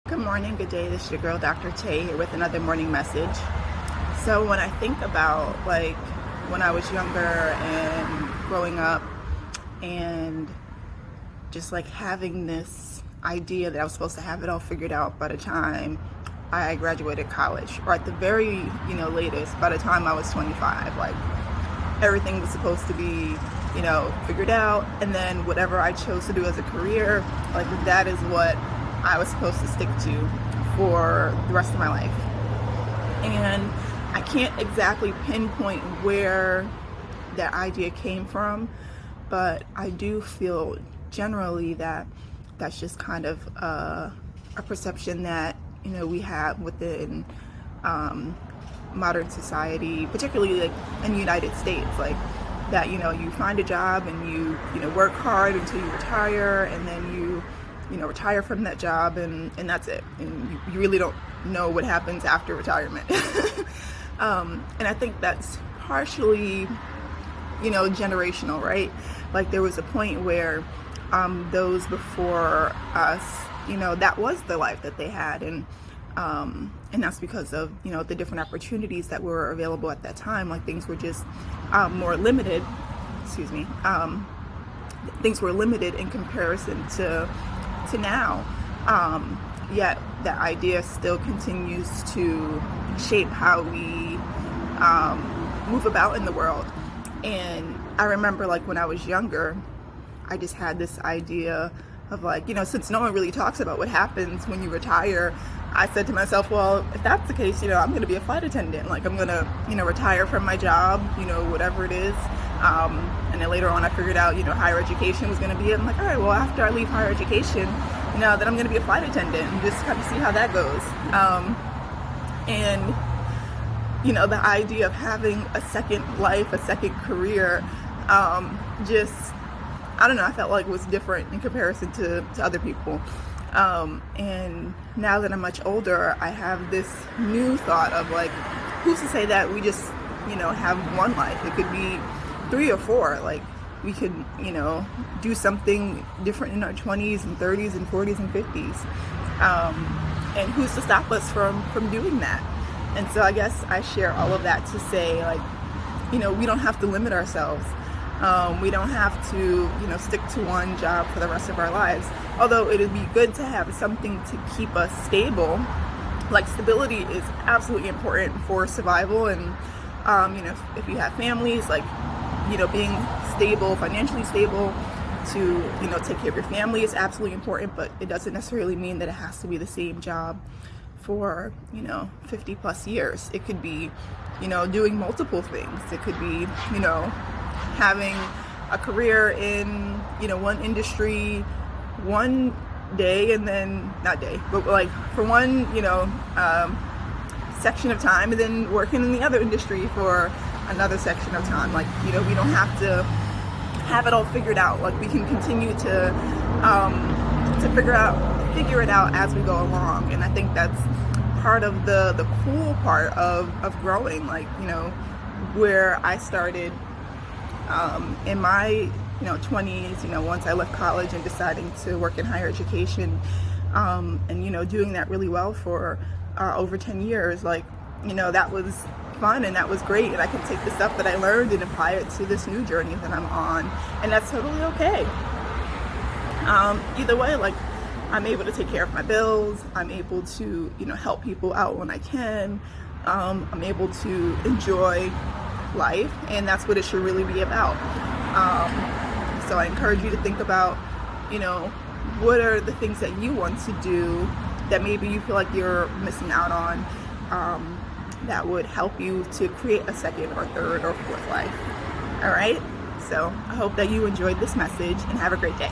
Good morning, good day. This is your girl, Dr. Tay, here with another morning message. So when I think about when I was younger and growing up and just having this idea that I was supposed to have it all figured out by the time I graduated college, or at the very, latest, by the time I was 25, everything was supposed to be, figured out. And then whatever I chose to do as a career, that is what I was supposed to stick to for the rest of my life. And I can't exactly pinpoint where that idea came from, but I do feel generally that that's just kind of a perception that we have within modern society, particularly in the United States, that you find a job and you work hard until you retire, and then you retire from that job, and that's it, and you really don't know what happens after retirement. And I think that's partially generational, right? There was a point where those before us, that was the life that they had, and that's because of the different opportunities that were available at that time. Things were just more limited. Things were limited in comparison to now. Yet that idea still continues to shape how we move about in the world. And I remember when I was younger, I just had this idea of since no one really talks about what happens when you retire, I said to myself, well, if that's the case, I'm going to be a flight attendant. I'm going to, retire from my job, whatever it is. And then later on, I figured out, higher education was going to be it. I'm like, all right, well, after I leave higher education, then I'm going to be a flight attendant and just kind of see how that goes. And the idea of having a second life, a second career, I don't know, I felt it was different in comparison to other people. And now that I'm much older, I have this new thought of who's to say that we just, have one life? It could be 3 or 4. We could, do something different in our 20s and 30s and 40s and 50s. And who's to stop us from doing that? And so I guess I share all of that to say, we don't have to limit ourselves. We don't have to, stick to one job for the rest of our lives. Although it would be good to have something to keep us stable. Stability is absolutely important for survival. And, if you have families, being stable, financially stable, to, take care of your family is absolutely important. But it doesn't necessarily mean that it has to be the same job for 50 plus years. It could be doing multiple things. It could be having a career in one industry one day, and then not day, but for one section of time, and then working in the other industry for another section of time. We don't have to have it all figured out. We can continue to figure it out as we go along. And I think that's part of the cool part of growing. Where I started in my 20s, once I left college and deciding to work in higher education, and doing that really well for over 10 years, that was fun and that was great, and I can take the stuff that I learned and apply it to this new journey that I'm on, and that's totally okay. Either way, I'm able to take care of my bills, I'm able to help people out when I can, I'm able to enjoy life, and that's what it should really be about. So I encourage you to think about what are the things that you want to do that maybe you feel like you're missing out on, that would help you to create a second or third or fourth life. All right, so I hope that you enjoyed this message, and have a great day.